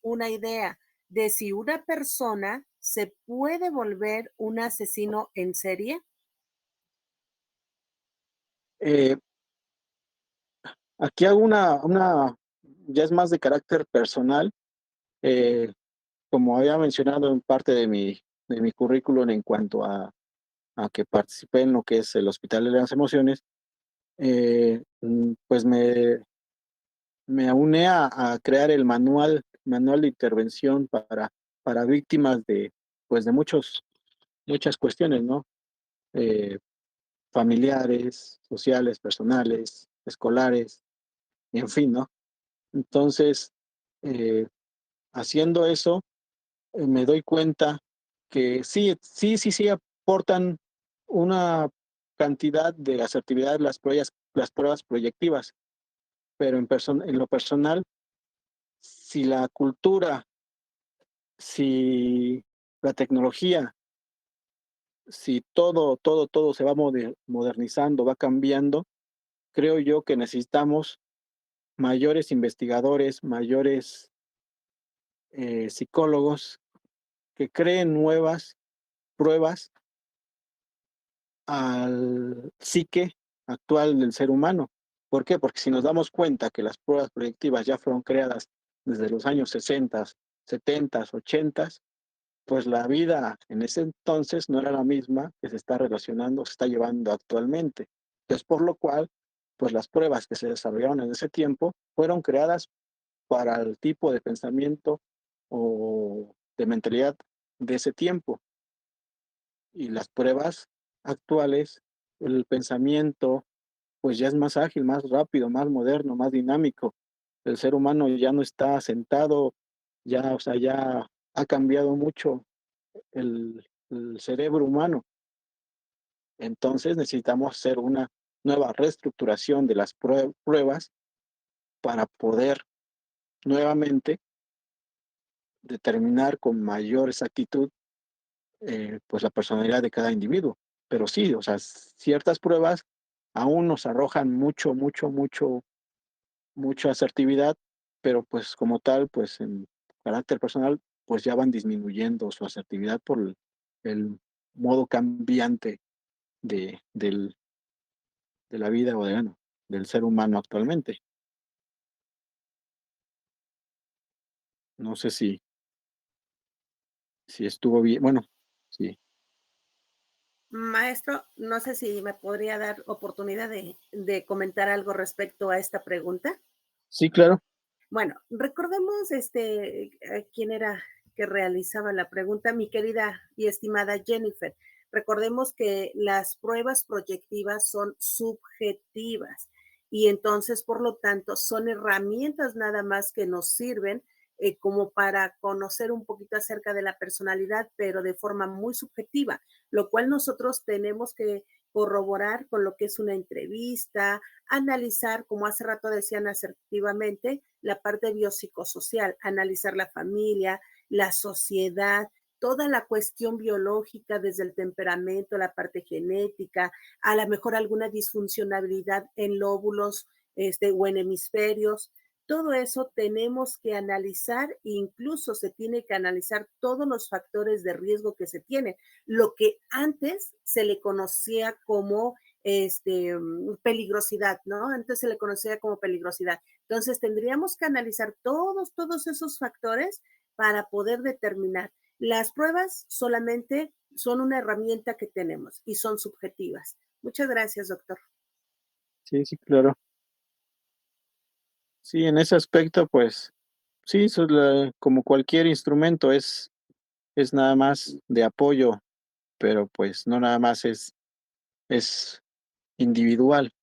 una idea de si una persona se puede volver un asesino en serie? Eh, Aquí hago ya es más de carácter personal, eh, como había mencionado en parte de mi currículum en cuanto a que participé en lo que es el Hospital de las Emociones, pues me auné a crear el manual de intervención para víctimas de, pues de muchas cuestiones, ¿no? Eh, Familiares, sociales, personales, escolares, en fin, ¿no? Entonces, eh, haciendo eso, me doy cuenta que sí aportan una cantidad de asertividad las pruebas proyectivas, pero en lo personal, si la cultura, si la tecnología, si todo se va modernizando, va cambiando, creo yo que necesitamos mayores investigadores, mayores psicólogos que creen nuevas pruebas al psique actual del ser humano. ¿Por qué? Porque si nos damos cuenta que las pruebas proyectivas ya fueron creadas desde los años 60, 70, 80, pues la vida en ese entonces no era la misma que se está relacionando, se está llevando actualmente. Entonces, por lo cual, pues las pruebas que se desarrollaron en ese tiempo fueron creadas para el tipo de pensamiento o de mentalidad de ese tiempo. Y las pruebas actuales, el pensamiento, pues ya es más ágil, más rápido, más moderno, más dinámico. El ser humano ya no está sentado, ya, o sea, ya ha cambiado mucho el cerebro humano. Entonces necesitamos hacer una nueva reestructuración de las pruebas para poder nuevamente determinar con mayor exactitud pues la personalidad de cada individuo. Pero sí, o sea, ciertas pruebas aún nos arrojan mucha asertividad, pero pues como tal, pues en carácter personal, pues ya van disminuyendo su asertividad por el modo cambiante de de la vida o bueno, del ser humano actualmente. No sé si estuvo bien, bueno, sí. Maestro, no sé si me podría dar oportunidad de comentar algo respecto a esta pregunta. Sí, claro. Bueno, recordemos quién era que realizaba la pregunta, mi querida y estimada Jennifer. Recordemos que las pruebas proyectivas son subjetivas y entonces, por lo tanto, son herramientas nada más que nos sirven como para conocer un poquito acerca de la personalidad, pero de forma muy subjetiva, lo cual nosotros tenemos que corroborar con lo que es una entrevista, analizar, como hace rato decían asertivamente, la parte biopsicosocial, analizar la familia, la sociedad, toda la cuestión biológica, desde el temperamento, la parte genética, a lo mejor alguna disfuncionalidad en lóbulos o en hemisferios. Todo eso tenemos que analizar, incluso se tiene que analizar todos los factores de riesgo que se tienen, lo que antes se le conocía como peligrosidad, ¿no? Antes se le conocía como peligrosidad. Entonces tendríamos que analizar todos esos factores para poder determinar. Las pruebas solamente son una herramienta que tenemos y son subjetivas. Muchas gracias, doctor. Sí, sí, claro. Sí, en ese aspecto, pues sí, como cualquier instrumento es nada más de apoyo, pero pues no nada más es individual.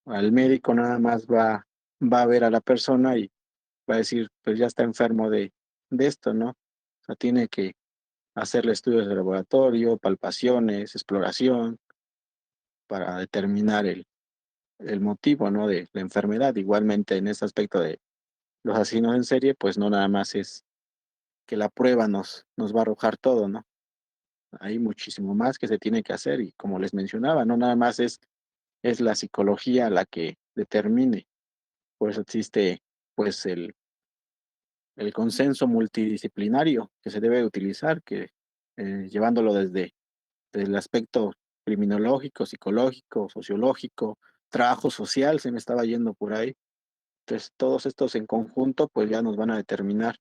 Al médico nada más va a ver a la persona y va a decir, pues ya está enfermo de esto, ¿no? O sea, tiene que hacerle estudios de laboratorio, palpaciones, exploración, para determinar el motivo, ¿no? De la enfermedad. Igualmente en ese aspecto de los asesinos en serie, pues no nada más es que la prueba nos va a arrojar todo, ¿no? Hay muchísimo más que se tiene que hacer y como les mencionaba, no nada más es la psicología la que determine. Por eso existe, pues, el consenso multidisciplinario que se debe utilizar, que llevándolo desde el aspecto criminológico, psicológico, sociológico, trabajo social, se me estaba yendo por ahí. Entonces, todos estos en conjunto, pues ya nos van a determinar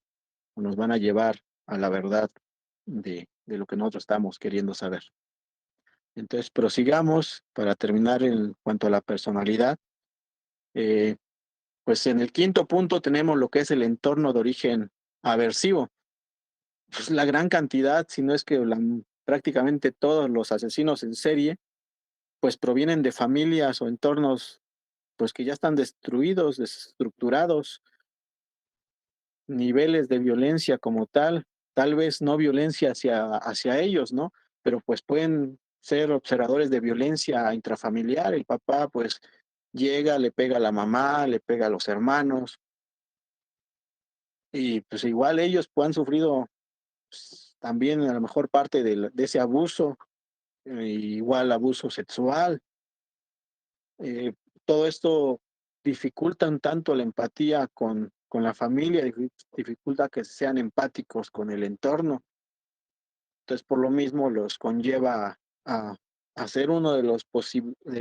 o nos van a llevar a la verdad de lo que nosotros estamos queriendo saber. Entonces, prosigamos para terminar en cuanto a la personalidad. eh, pues en el quinto punto tenemos lo que es el entorno de origen aversivo. Pues la gran cantidad, si no es que prácticamente todos los asesinos en serie, pues provienen de familias o entornos pues que ya están destruidos, desestructurados, niveles de violencia como tal vez no violencia hacia ellos, ¿no? Pero pues pueden ser observadores de violencia intrafamiliar. El papá pues llega, le pega a la mamá, le pega a los hermanos y pues igual ellos pues, han sufrido pues, también a lo mejor parte de ese abuso, igual abuso sexual. eh, Todo esto dificulta un tanto la empatía con la familia, dificulta que sean empáticos con el entorno. Entonces, por lo mismo, los conlleva a ser uno de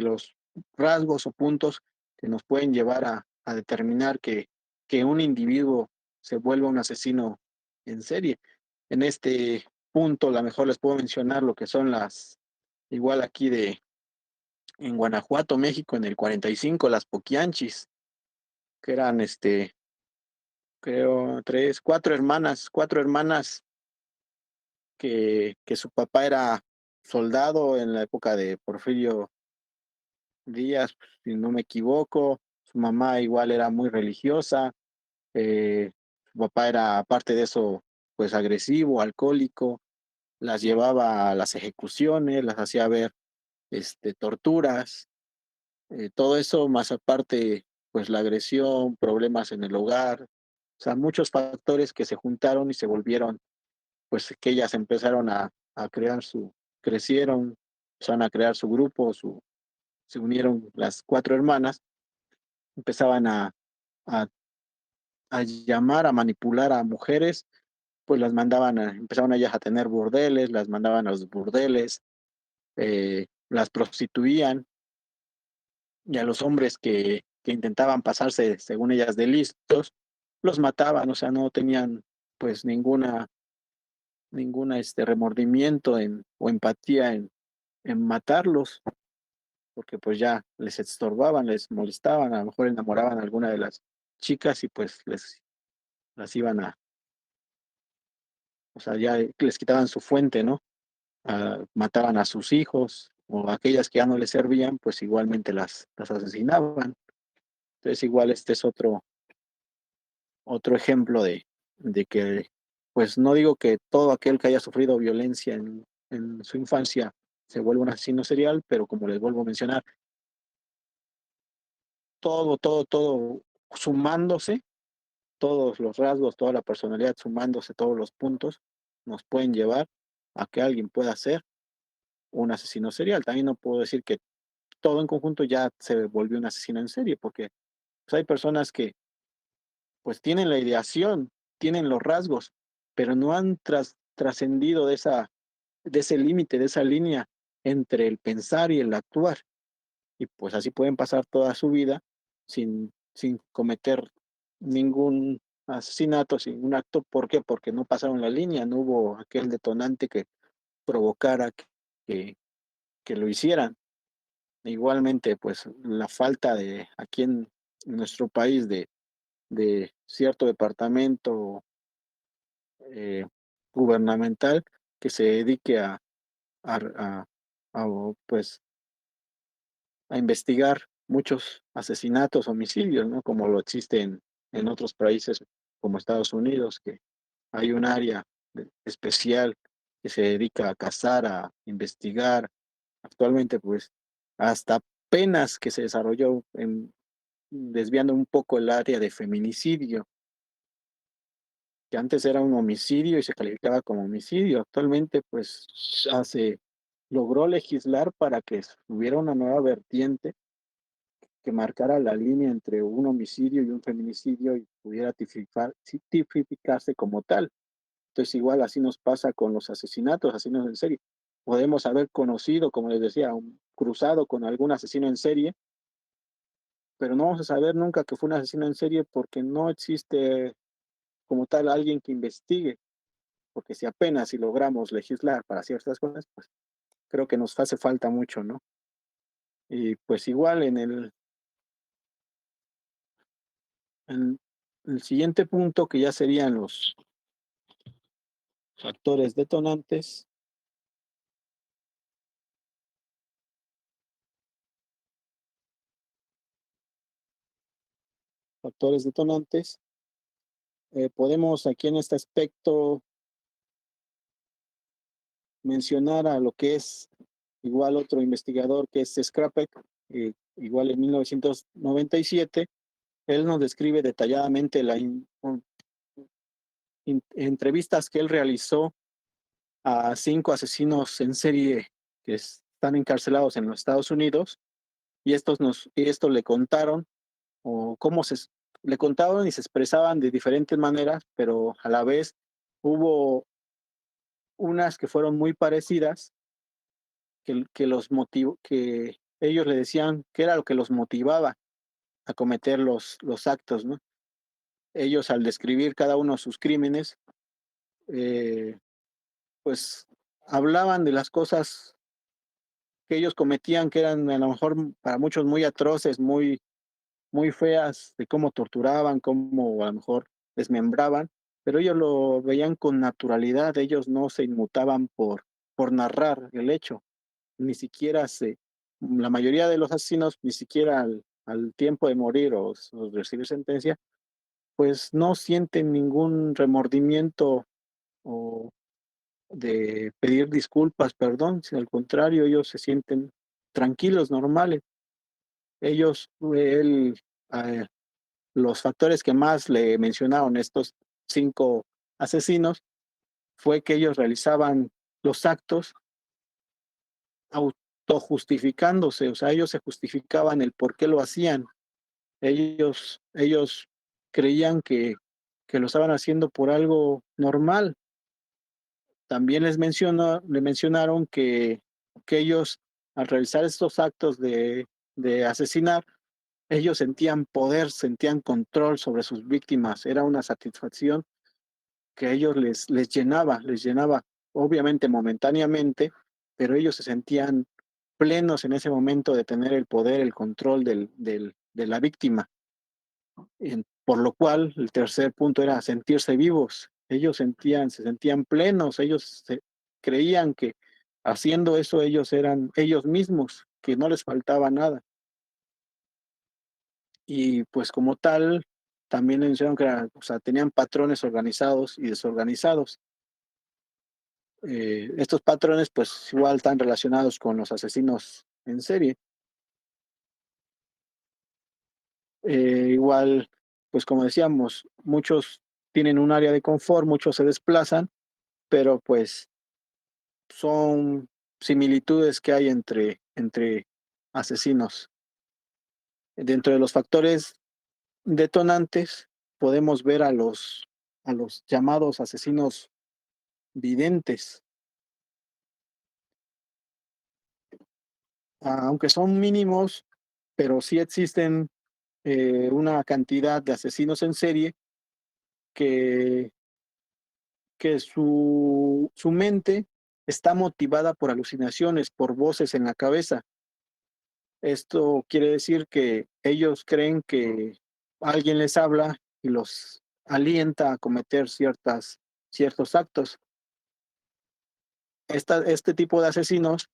los rasgos o puntos que nos pueden llevar a determinar que un individuo se vuelva un asesino en serie. En este punto, a lo mejor les puedo mencionar lo que son igual aquí en Guanajuato, México, en el 45, las Poquianchis, que eran, creo, cuatro hermanas que su papá era soldado en la época de Porfirio Díaz, si no me equivoco. Su mamá igual era muy religiosa. Su papá era, aparte de eso, pues agresivo, alcohólico. Las llevaba a las ejecuciones, las hacía ver torturas. Todo eso, más aparte, pues la agresión, problemas en el hogar. O sea, muchos factores que se juntaron y se volvieron pues que ellas empezaron a crear crecieron, empezaron a crear su grupo, se unieron las cuatro hermanas, empezaban a, a llamar, a manipular a mujeres, pues las empezaban ellas a tener burdeles, las mandaban a los burdeles, las prostituían y a los hombres que intentaban pasarse, según ellas, de listos, los mataban, o sea, no tenían pues ninguna remordimiento o empatía en matarlos, porque pues ya les estorbaban, les molestaban, a lo mejor enamoraban a alguna de las chicas y pues las iban o sea, ya les quitaban su fuente, ¿no? Mataban a sus hijos o aquellas que ya no les servían, pues igualmente las asesinaban. Entonces igual este es otro ejemplo de que, pues no digo que todo aquel que haya sufrido violencia en su infancia se vuelva un asesino serial, pero como les vuelvo a mencionar, todo sumándose, todos los rasgos, toda la personalidad sumándose, todos los puntos, nos pueden llevar a que alguien pueda ser un asesino serial. También no puedo decir que todo en conjunto ya se volvió un asesino en serie, porque pues, hay personas que pues tienen la ideación, tienen los rasgos, pero no han trascendido de ese límite, de esa línea entre el pensar y el actuar. Y pues así pueden pasar toda su vida sin cometer ningún asesinato, sin un acto. ¿Por qué? Porque no pasaron la línea, no hubo aquel detonante que provocara que, que lo hicieran. Igualmente, pues la falta de aquí en nuestro país de cierto departamento eh, gubernamental que se dedique a, a- pues a investigar muchos asesinatos, homicidios, ¿no? Como lo existe en otros países como Estados Unidos, que hay un área especial que se dedica a cazar, a investigar. Actualmente, pues, hasta apenas que se desarrolló desviando un poco el área de feminicidio, que antes era un homicidio y se calificaba como homicidio. Actualmente, pues, ya se logró legislar para que hubiera una nueva vertiente que marcara la línea entre un homicidio y un feminicidio y pudiera tipificarse como tal. Entonces, igual así nos pasa con los asesinatos, asesinos en serie. Podemos haber conocido, como les decía, un cruzado con algún asesino en serie, pero no vamos a saber nunca que fue un asesino en serie porque no existe como tal alguien que investigue, porque si apenas si logramos legislar para ciertas cosas, pues creo que nos hace falta mucho, ¿no? Y pues igual en el siguiente punto, que ya serían los factores detonantes, factores detonantes, podemos aquí en este aspecto mencionar a lo que es igual otro investigador que es Scrapek, igual en 1997, él nos describe detalladamente entrevistas que él realizó a 5 asesinos en serie que están encarcelados en los Estados Unidos y esto le contaron o le contaban y se expresaban de diferentes maneras, pero a la vez hubo unas que fueron muy parecidas que ellos le decían que era lo que los motivaba a cometer los actos, ¿no? Ellos al describir cada uno de sus crímenes, eh, pues hablaban de las cosas que ellos cometían, que eran a lo mejor para muchos muy atroces, muy feas, de cómo torturaban, cómo a lo mejor desmembraban, pero ellos lo veían con naturalidad, ellos no se inmutaban por narrar el hecho, ni siquiera la mayoría de los asesinos, ni siquiera al tiempo de morir o recibir sentencia, pues no sienten ningún remordimiento o de pedir disculpas, perdón, sino al contrario, ellos se sienten tranquilos, normales. Ellos, eh, los factores que más le mencionaron estos 5 asesinos fue que ellos realizaban los actos autojustificándose, o sea, ellos se justificaban el por qué lo hacían. Ellos creían que lo estaban haciendo por algo normal. También le mencionaron que ellos, al realizar estos actos de asesinar, ellos sentían poder, sentían control sobre sus víctimas. Era una satisfacción que a ellos les llenaba, obviamente momentáneamente, pero ellos se sentían plenos en ese momento de tener el poder, el control de la víctima. Por lo cual, el tercer punto era sentirse vivos. Ellos se sentían plenos, creían que haciendo eso ellos eran ellos mismos, que no les faltaba nada. Y pues como tal, también mencionaron que o sea, tenían patrones organizados y desorganizados. Estos patrones pues igual están relacionados con los asesinos en serie. Igual, pues como decíamos, muchos tienen un área de confort, muchos se desplazan, pero pues son similitudes que hay entre asesinos. Dentro de los factores detonantes podemos ver a los llamados asesinos videntes. Aunque son mínimos, pero sí existen una cantidad de asesinos en serie que, que su mente está motivada por alucinaciones, por voces en la cabeza. Esto quiere decir que ellos creen que alguien les habla y los alienta a cometer ciertos actos. Este tipo de asesinos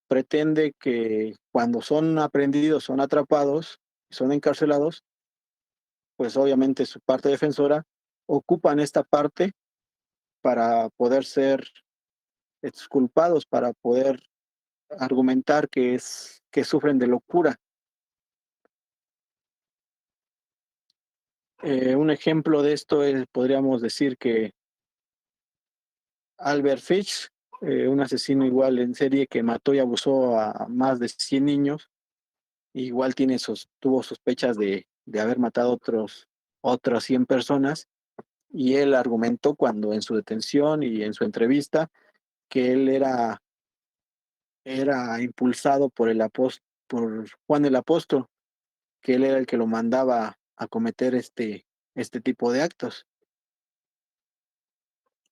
pretende que cuando son aprendidos, son atrapados, son encarcelados, pues obviamente su parte defensora ocupan esta parte para poder ser exculpados, para poder argumentar que sufren de locura. Un ejemplo de esto podríamos decir que Albert Fish, un asesino igual en serie que mató y abusó a más de 100 niños, igual tuvo sospechas de haber matado otras 100 personas, y él argumentó cuando en su detención y en su entrevista que él era impulsado por Juan el Apóstol, que él era el que lo mandaba a cometer este tipo de actos.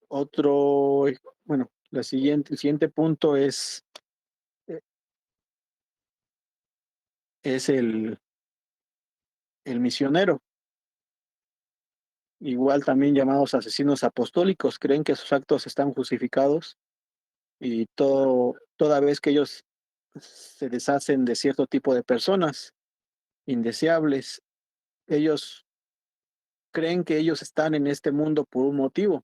Otro, bueno, el siguiente punto eh, es el misionero, igual también llamados asesinos apostólicos. Creen que sus actos están justificados y toda vez que ellos se deshacen de cierto tipo de personas indeseables, ellos creen que ellos están en este mundo por un motivo,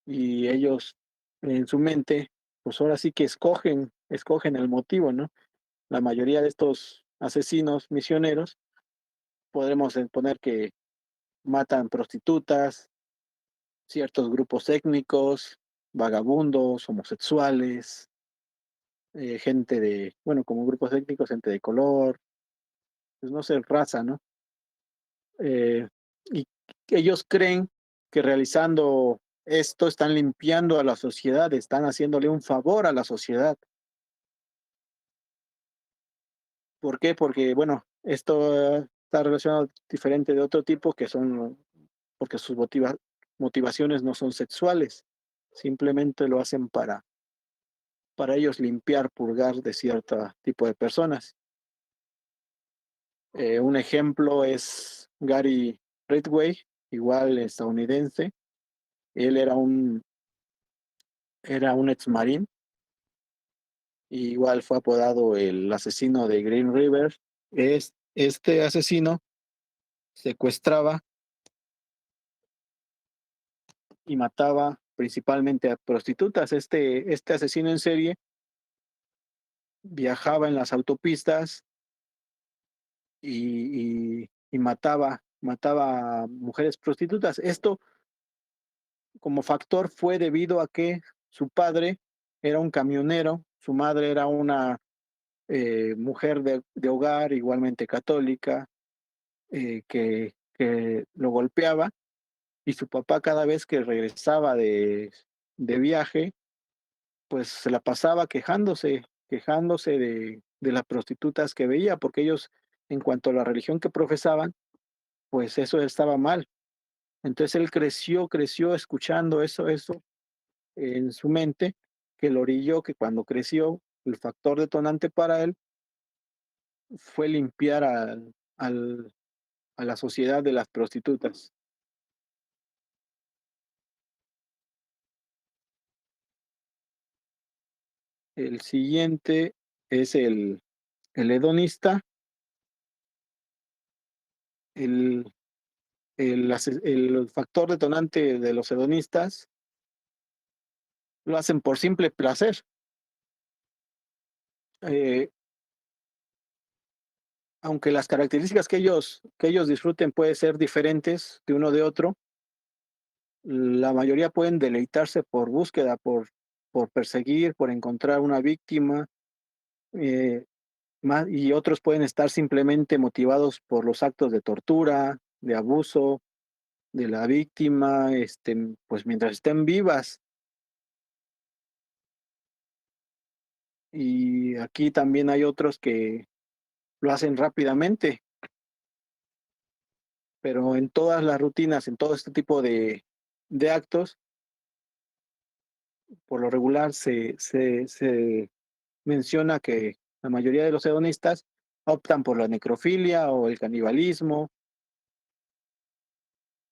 y ellos en su mente, pues ahora sí que escogen el motivo, ¿no? La mayoría de estos asesinos misioneros podremos poner que matan prostitutas, ciertos grupos étnicos, vagabundos, homosexuales, gente bueno, como grupos étnicos, gente de color, pues no sé, raza, ¿no? Y ellos creen que realizando esto están limpiando a la sociedad, están haciéndole un favor a la sociedad. ¿Por qué? Porque, bueno, esto está relacionado diferente de otro tipo, que son porque sus motivaciones no son sexuales, simplemente lo hacen para ellos limpiar, purgar de cierto tipo de personas. Un ejemplo es Gary Ridgway, igual estadounidense. Él era un ex marín, igual fue apodado el asesino de Green River. Este asesino secuestraba y mataba principalmente a prostitutas. Este asesino en serie viajaba en las autopistas y mataba a mujeres prostitutas. Esto como factor fue debido a que su padre era un camionero, su madre era una mujer de hogar, igualmente católica, que lo golpeaba, y su papá cada vez que regresaba de viaje, pues se la pasaba quejándose de las prostitutas que veía, porque ellos, en cuanto a la religión que profesaban, pues eso estaba mal. Entonces él creció escuchando eso en su mente, que lo orilló, que cuando creció, el factor detonante para él fue limpiar a la sociedad de las prostitutas. El siguiente es el hedonista. El, el factor detonante de los hedonistas lo hacen por simple placer. Eh, Aunque las características que ellos disfruten pueden ser diferentes de uno de otro, la mayoría pueden deleitarse por búsqueda, por perseguir, por encontrar una víctima, eh, y otros pueden estar simplemente motivados por los actos de tortura, de abuso de la víctima, pues mientras estén vivas. Y aquí también hay otros que lo hacen rápidamente, pero en todas las rutinas, en todo este tipo de actos, por lo regular se menciona que la mayoría de los hedonistas optan por la necrofilia o el canibalismo,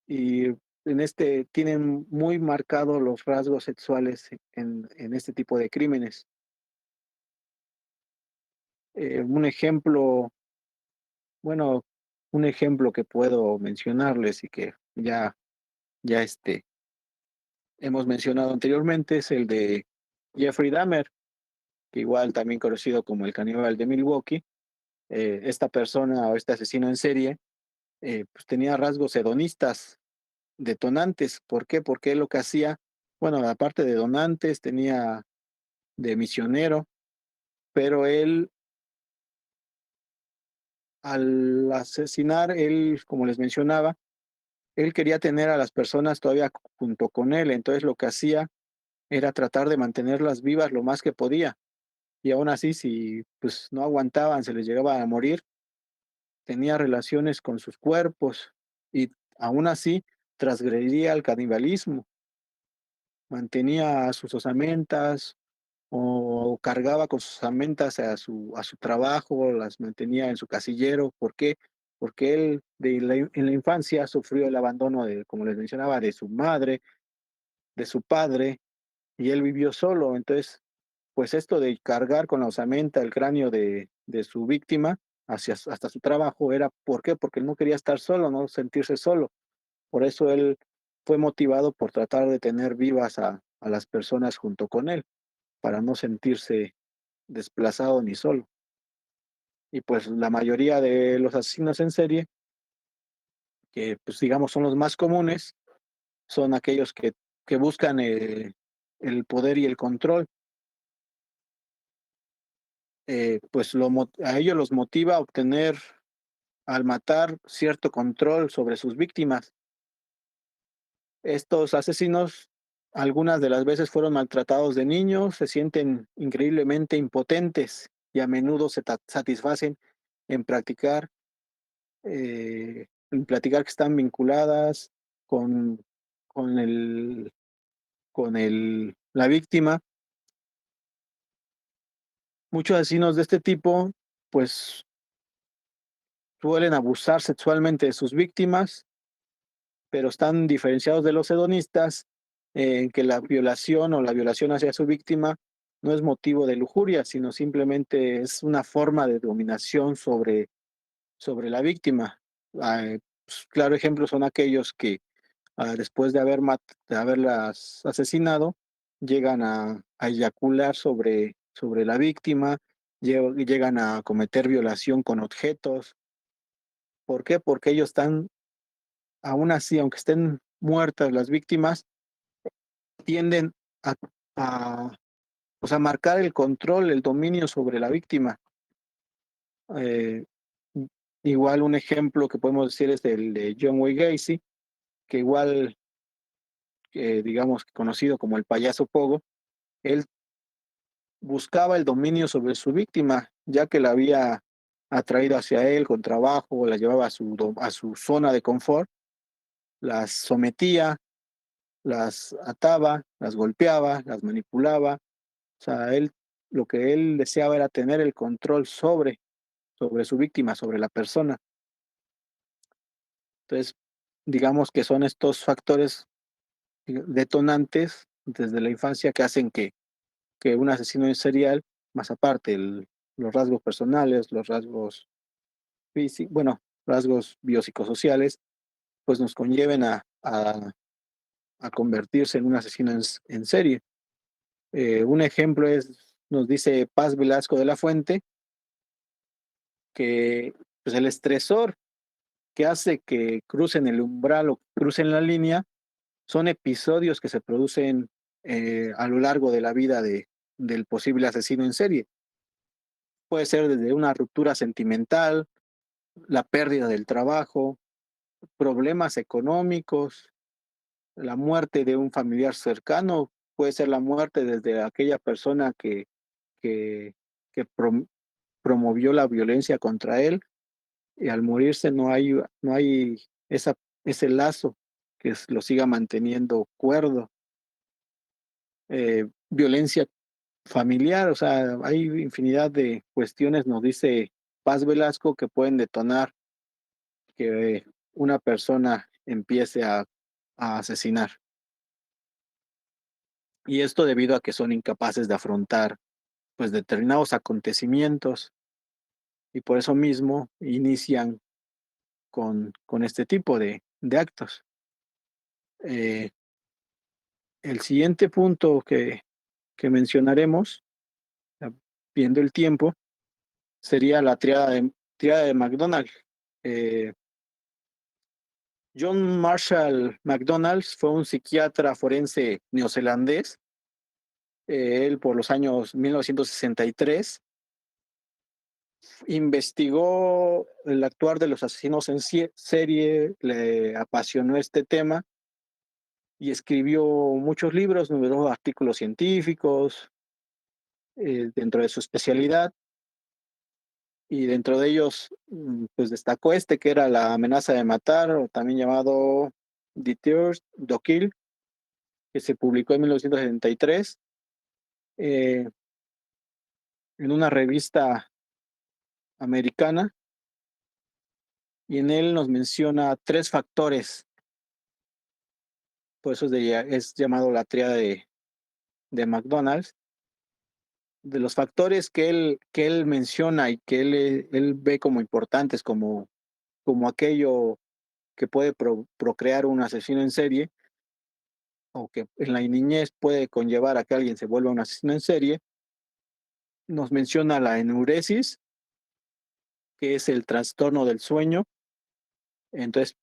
y tienen muy marcados los rasgos sexuales en este tipo de crímenes. Un ejemplo, bueno, un ejemplo que puedo mencionarles y que ya hemos mencionado anteriormente es el de Jeffrey Dahmer, que igual también conocido como el caníbal de Milwaukee. Esta persona o este asesino en serie, pues tenía rasgos hedonistas detonantes. ¿Por qué? Porque él lo que hacía, bueno, aparte de donantes, tenía de misionero, pero él al asesinar, él, como les mencionaba, él quería tener a las personas todavía junto con él, entonces lo que hacía era tratar de mantenerlas vivas lo más que podía. Y aún así, si pues no aguantaban, se les llegaba a morir, tenía relaciones con sus cuerpos y aún así transgredía el canibalismo, mantenía a sus osamentas o cargaba con sus osamentas a su trabajo, las mantenía en su casillero. ¿Por qué? Porque él en la infancia sufrió el abandono de, como les mencionaba, de su madre, de su padre, y él vivió solo. Entonces, pues esto de cargar con la osamenta el cráneo de su víctima hasta su trabajo era, ¿por qué? Porque él no quería estar solo, no sentirse solo. Por eso él fue motivado por tratar de tener vivas a las personas junto con él, para no sentirse desplazado ni solo. Y pues la mayoría de los asesinos en serie, que pues digamos son los más comunes, son aquellos que buscan el poder y el control. Pues a ellos los motiva a obtener al matar cierto control sobre sus víctimas. Estos asesinos algunas de las veces fueron maltratados de niños, se sienten increíblemente impotentes y a menudo satisfacen en practicar, en platicar que están vinculadas con, con el, la víctima. Muchos asesinos de este tipo, pues, suelen abusar sexualmente de sus víctimas, pero están diferenciados de los hedonistas en que la violación o la violación hacia su víctima no es motivo de lujuria, sino simplemente es una forma de dominación sobre la víctima. Pues, claro ejemplo son aquellos que después de de haberlas asesinado, llegan a eyacular sobre la víctima, llegan a cometer violación con objetos. ¿Por qué? Porque ellos están, aún así, aunque estén muertas las víctimas, tienden a, a, pues a marcar el control, el dominio sobre la víctima. Eh, Igual un ejemplo que podemos decir es el de John Wayne Gacy, que igual, digamos, conocido como el payaso Pogo, él buscaba el dominio sobre su víctima, ya que la había atraído hacia él con trabajo, la llevaba a su zona de confort, las sometía, las ataba, las golpeaba, las manipulaba. O sea, él lo que él deseaba era tener el control sobre su víctima, sobre la persona. Entonces, digamos que son estos factores detonantes desde la infancia que hacen que un asesino en serial, más aparte los rasgos personales, los rasgos físicos, bueno, rasgos biopsicosociales, pues nos conlleven a convertirse en un asesino en serie. Un ejemplo nos dice Paz Velasco de la Fuente, que pues, el estresor que hace que crucen el umbral o crucen la línea son episodios que se producen a lo largo de la vida del posible asesino en serie. Puede ser desde una ruptura sentimental, la pérdida del trabajo, problemas económicos, la muerte de un familiar cercano, puede ser la muerte desde aquella persona que, que promovió la violencia contra él, y al morirse no hay ese lazo que lo siga manteniendo cuerdo. Violencia familiar, o sea, hay infinidad de cuestiones, nos dice Paz Velasco, que pueden detonar que una persona empiece a asesinar. Y esto debido a que son incapaces de afrontar pues determinados acontecimientos y por eso mismo inician con este tipo de actos. Eh, el siguiente punto que mencionaremos, ah, viendo el tiempo, sería la triada de McDonald. Eh, John Marshall McDonald fue un psiquiatra forense neozelandés. Él por los años 1963 investigó el actuar de los asesinos en serie, le apasionó este tema y escribió muchos libros, numerosos artículos científicos dentro de su especialidad, y dentro de ellos pues destacó este que era La amenaza de matar, o también llamado The Thirst to Kill, que se publicó en 1973 eh, en una revista americana, y en él nos menciona tres factores. Por eso es llamado la tríada de McDonald's, de los factores que él menciona y que él ve como importantes, como aquello que puede procrear un asesino en serie, o que en la niñez puede conllevar a que alguien se vuelva un asesino en serie. Nos menciona la enuresis, que es el trastorno del sueño. Entonces,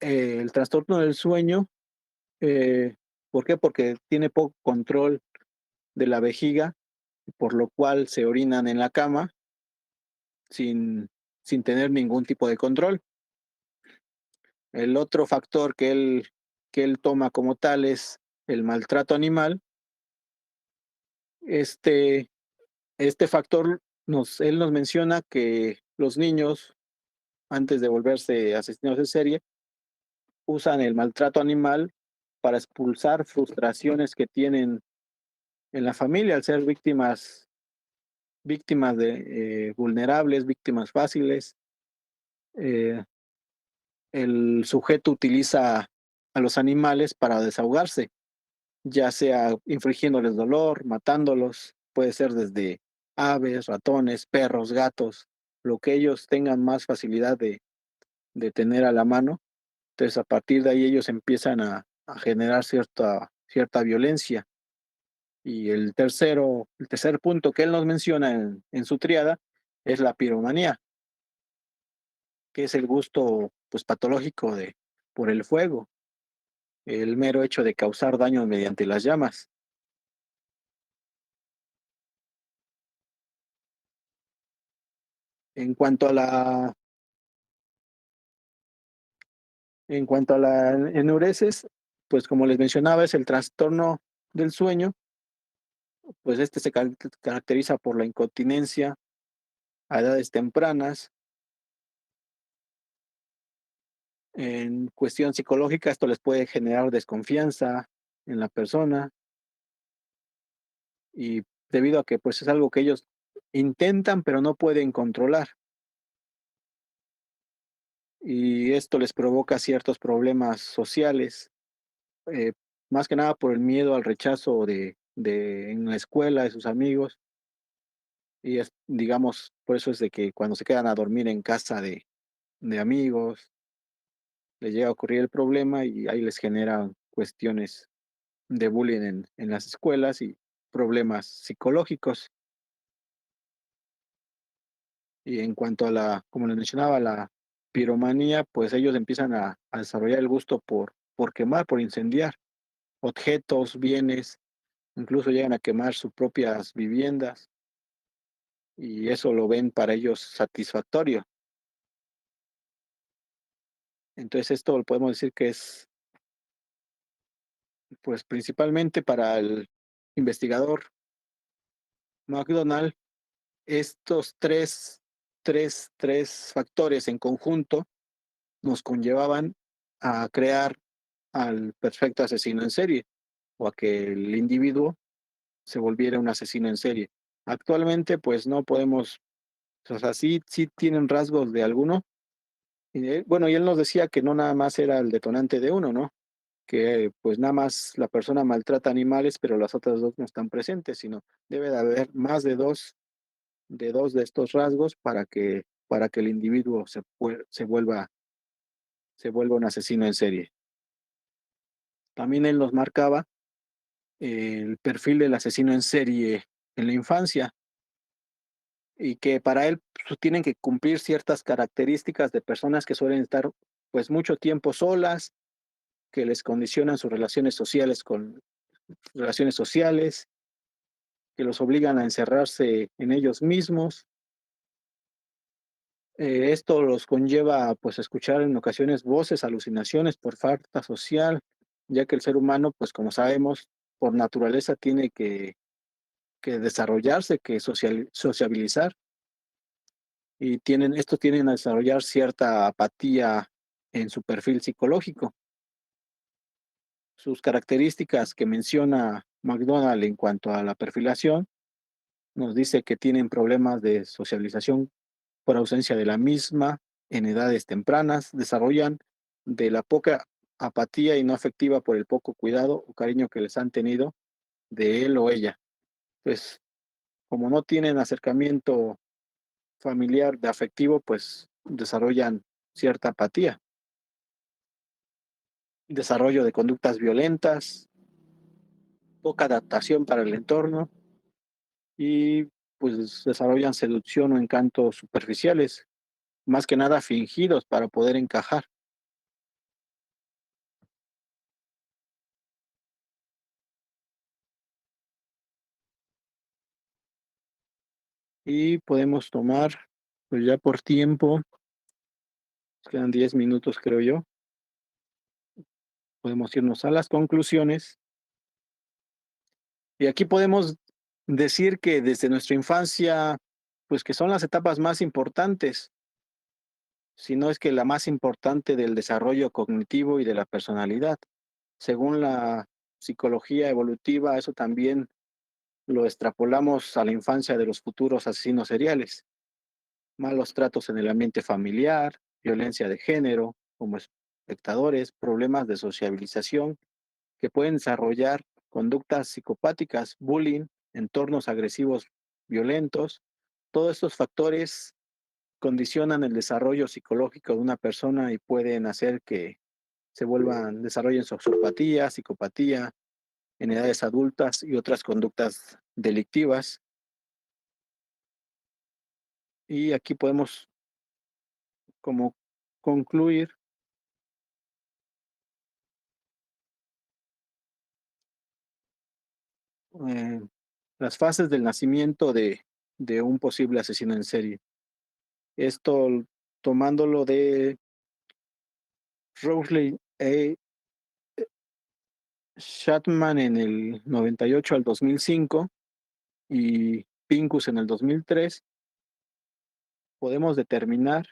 el trastorno del sueño, eh, ¿por qué? Porque tiene poco control de la vejiga, por lo cual se orinan en la cama sin, sin tener ningún tipo de control. El otro factor que él toma como tal es el maltrato animal. Este, este factor él nos menciona que los niños, antes de volverse asesinos en serie, usan el maltrato animal para expulsar frustraciones que tienen en la familia al ser víctimas de vulnerables, víctimas fáciles. Eh, el sujeto utiliza a los animales para desahogarse, ya sea infligiéndoles dolor, matándolos, puede ser desde aves, ratones, perros, gatos, lo que ellos tengan más facilidad de tener a la mano. Entonces, a partir de ahí ellos empiezan a generar cierta violencia. Y el tercer punto que él nos menciona en su triada es la piromanía, que es el gusto pues patológico por el fuego, el mero hecho de causar daño mediante las llamas. En cuanto a en cuanto a la enuresis, pues como les mencionaba, es el trastorno del sueño. Pues este se caracteriza por la incontinencia a edades tempranas. En cuestión psicológica, esto les puede generar desconfianza en la persona, y debido a que pues es algo que ellos intentan pero no pueden controlar, y esto les provoca ciertos problemas sociales, eh, más que nada por el miedo al rechazo en la escuela de sus amigos. Y es, digamos, por eso es de que cuando se quedan a dormir en casa de amigos, les llega a ocurrir el problema y ahí les genera cuestiones de bullying en las escuelas y problemas psicológicos. Y en cuanto a como les mencionaba, la piromanía, pues ellos empiezan a desarrollar el gusto por quemar, por incendiar objetos, bienes, incluso llegan a quemar sus propias viviendas, y eso lo ven para ellos satisfactorio. Entonces esto lo podemos decir que es, pues principalmente para el investigador McDonald, estos tres factores en conjunto nos conllevaban a crear al perfecto asesino en serie, o a que el individuo se volviera un asesino en serie. Actualmente, pues no podemos, o sea, sí tienen rasgos de alguno. Y bueno, y él nos decía que no nada más era el detonante de uno, ¿no? Que pues nada más la persona maltrata animales, pero las otras dos no están presentes, sino debe de haber más de dos de estos rasgos para que el individuo se vuelva un asesino en serie. También él nos marcaba el perfil del asesino en serie en la infancia, y que para él pues, tienen que cumplir ciertas características de personas que suelen estar pues mucho tiempo solas, que les condicionan sus relaciones sociales relaciones sociales, que los obligan a encerrarse en ellos mismos, Esto los conlleva, pues, a escuchar en ocasiones voces, alucinaciones por falta social, ya que el ser humano, pues, como sabemos, por naturaleza tiene que desarrollarse, que sociabilizar, y estos tienen a desarrollar cierta apatía en su perfil psicológico. Sus características que menciona McDonald en cuanto a la perfilación, nos dice que tienen problemas de socialización por ausencia de la misma en edades tempranas, desarrollan de la poca apatía y no afectiva por el poco cuidado o cariño que les han tenido de él o ella. Pues como no tienen acercamiento familiar de afectivo, pues desarrollan cierta apatía, desarrollo de conductas violentas, poca adaptación para el entorno y pues desarrollan seducción o encantos superficiales, más que nada fingidos para poder encajar. Y podemos tomar, pues ya por tiempo, quedan 10 minutos creo yo, podemos irnos a las conclusiones. Y aquí podemos decir que desde nuestra infancia, pues que son las etapas más importantes, si no es que la más importante del desarrollo cognitivo y de la personalidad. Según la psicología evolutiva, eso también lo extrapolamos a la infancia de los futuros asesinos seriales. Malos tratos en el ambiente familiar, violencia de género, como espectadores, problemas de sociabilización que pueden desarrollar conductas psicopáticas, bullying, entornos agresivos violentos. Todos estos factores condicionan el desarrollo psicológico de una persona y pueden hacer que desarrollen sociopatía, psicopatía en edades adultas y otras conductas delictivas. Y aquí podemos como concluir eh, las fases del nacimiento de un posible asesino en serie. Esto tomándolo de Rowley A. Shatman en el 98 al 2005 y Pincus en el 2003, podemos determinar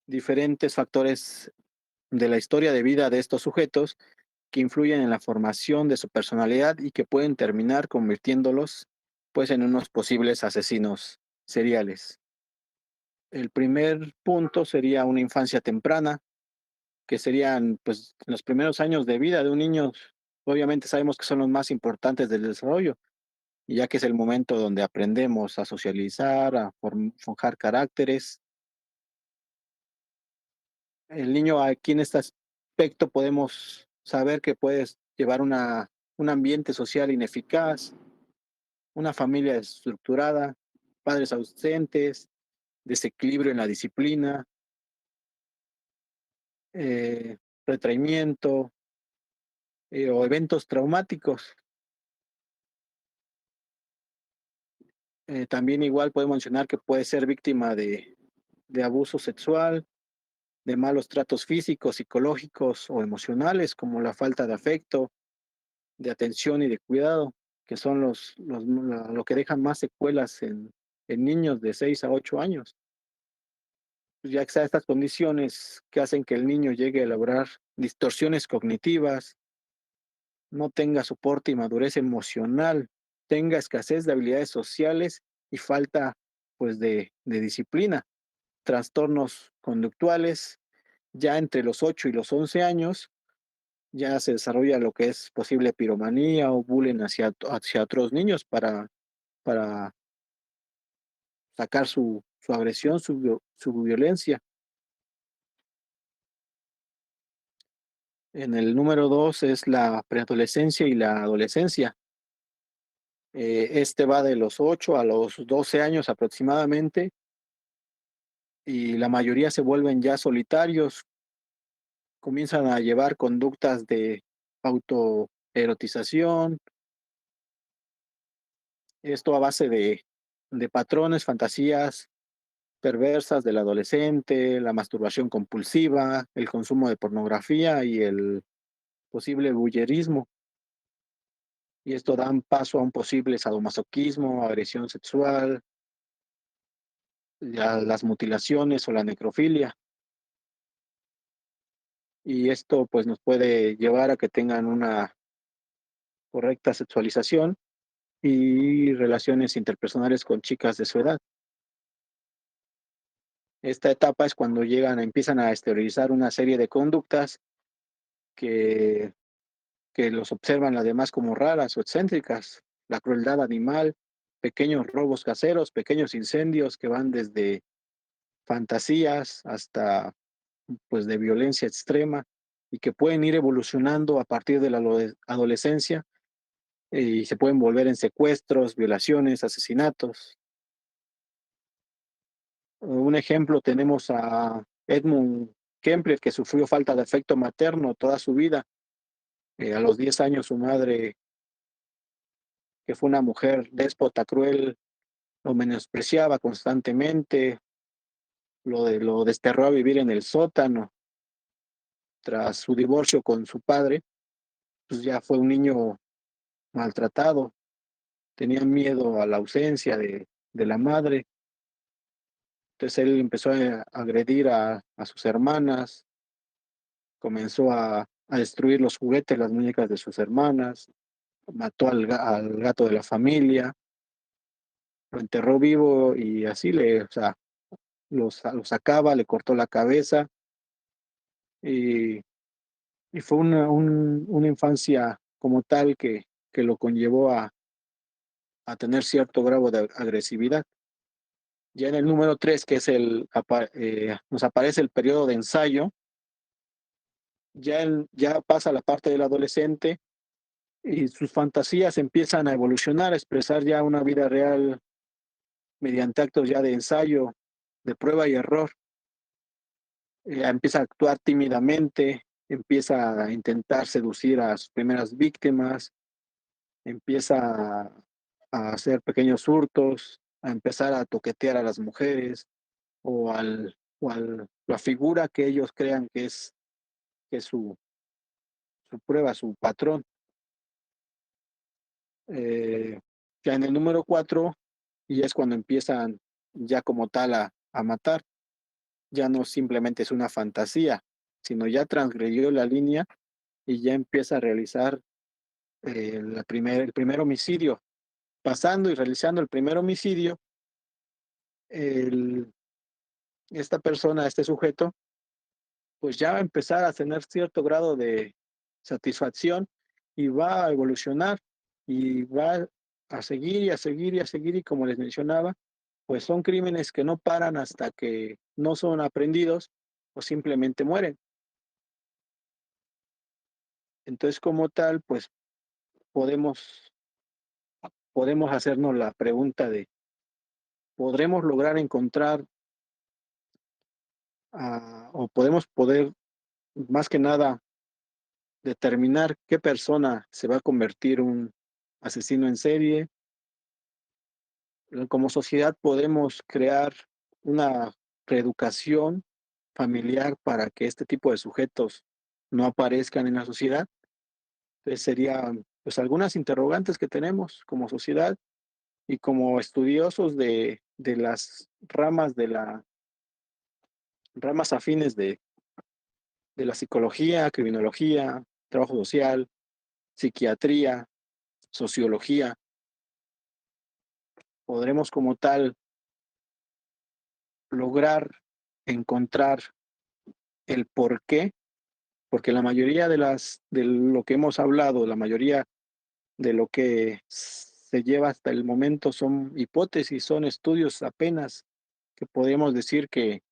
diferentes factores de la historia de vida de estos sujetos que influyen en la formación de su personalidad y que pueden terminar convirtiéndolos pues en unos posibles asesinos seriales. El primer punto sería una infancia temprana, que serían pues los primeros años de vida de un niño. Obviamente sabemos que son los más importantes del desarrollo, y ya que es el momento donde aprendemos a socializar, a forjar caracteres. El niño aquí en este aspecto podemos saber que puedes llevar un ambiente social ineficaz, una familia desestructurada, padres ausentes, desequilibrio en la disciplina, eh, retraimiento o eventos traumáticos. También igual puedo mencionar que puede ser víctima de abuso sexual, de malos tratos físicos, psicológicos o emocionales, como la falta de afecto, de atención y de cuidado, que son lo que dejan más secuelas en niños de 6 a 8 años. Pues ya que están estas condiciones que hacen que el niño llegue a elaborar distorsiones cognitivas, no tenga soporte y madurez emocional, tenga escasez de habilidades sociales y falta pues de disciplina, trastornos conductuales, ya entre los 8 y los 11 años, ya se desarrolla lo que es posible piromanía o bullying hacia otros niños para sacar su agresión, su violencia. En el número 2 es la preadolescencia y la adolescencia. Este va de los 8 a los 12 años aproximadamente, y la mayoría se vuelven ya solitarios, comienzan a llevar conductas de autoerotización, Esto a base de patrones, fantasías perversas del adolescente, la masturbación compulsiva, el consumo de pornografía y el posible voyerismo. Y esto dan paso a un posible sadomasoquismo, agresión sexual, ya las mutilaciones o la necrofilia. Y esto pues nos puede llevar a que tengan una correcta sexualización y relaciones interpersonales con chicas de su edad. Esta etapa es cuando empiezan a exteriorizar una serie de conductas que, que los observan las demás como raras o excéntricas, la crueldad animal, pequeños robos caseros, pequeños incendios que van desde fantasías hasta pues de violencia extrema y que pueden ir evolucionando a partir de la adolescencia y se pueden volver en secuestros, violaciones, asesinatos. Un ejemplo tenemos a Edmund Kemper, que sufrió falta de afecto materno toda su vida. A los 10 años su madre, que fue una mujer déspota, cruel, lo menospreciaba constantemente, lo desterró a vivir en el sótano. Tras su divorcio con su padre, pues ya fue un niño maltratado, tenía miedo a la ausencia de la madre. Entonces él empezó a agredir a sus hermanas, comenzó a destruir los juguetes, las muñecas de sus hermanas, mató al gato de la familia, lo enterró vivo y así o sea, lo sacaba, le cortó la cabeza y, y fue una infancia como tal que lo conllevó a tener cierto grado de agresividad. Ya en el número 3 que es nos aparece el periodo de ensayo, ya pasa la parte del adolescente y sus fantasías empiezan a evolucionar, a expresar ya una vida real mediante actos ya de ensayo, de prueba y error. Empieza a actuar tímidamente, empieza a intentar seducir a sus primeras víctimas, empieza a hacer pequeños hurtos, a empezar a toquetear a las mujeres o la figura que ellos crean que es su prueba, su patrón. Eh, ya en el número 4 y es cuando empiezan ya como tal a matar, ya no simplemente es una fantasía, sino ya transgredió la línea y ya empieza a realizar el primer homicidio. Pasando y realizando el primer homicidio, el, esta persona, este sujeto, pues ya va a empezar a tener cierto grado de satisfacción y va a evolucionar y va a seguir y a seguir y a seguir y como les mencionaba, pues son crímenes que no paran hasta que no son aprendidos o simplemente mueren. Entonces, como tal, pues podemos, podemos hacernos la pregunta de, ¿podremos lograr encontrar o podemos poder, más que nada, determinar qué persona se va a convertir un asesino en serie? Como sociedad podemos crear una reeducación familiar para que este tipo de sujetos no aparezcan en la sociedad. Entonces serían pues algunas interrogantes que tenemos como sociedad y como estudiosos de las ramas ramas afines de la psicología, criminología, trabajo social, psiquiatría, sociología. Podremos como tal lograr encontrar el por qué, porque la mayoría de lo que hemos hablado, la mayoría de lo que se lleva hasta el momento son hipótesis, son estudios apenas que podríamos decir que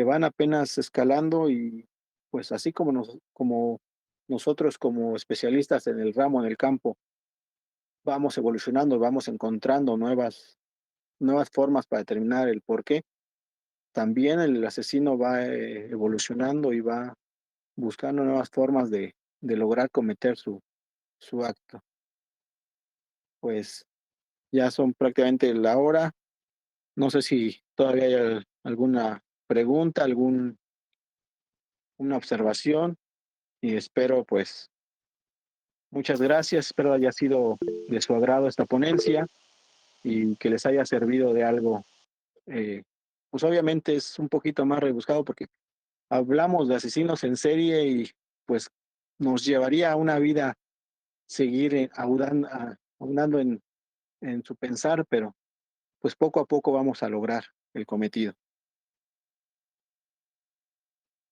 van apenas escalando y pues así como nosotros como especialistas en el ramo, en el campo, vamos evolucionando, vamos encontrando nuevas formas para determinar el por qué. También el asesino va evolucionando y va buscando nuevas formas de lograr cometer su acto. Pues Ya son prácticamente la hora. No sé si todavía hay alguna pregunta, una observación, y espero, pues, muchas gracias. Espero haya sido de su agrado esta ponencia y que les haya servido de algo. Eh, pues obviamente es un poquito más rebuscado porque hablamos de asesinos en serie y pues nos llevaría a una vida seguir ahondando en su pensar, pero pues poco a poco vamos a lograr el cometido.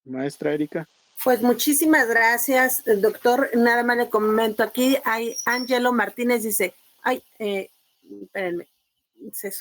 Maestra Erika. Pues muchísimas gracias, doctor. Nada más le comento aquí, hay Ángelo Martínez dice, ay, espérenme, se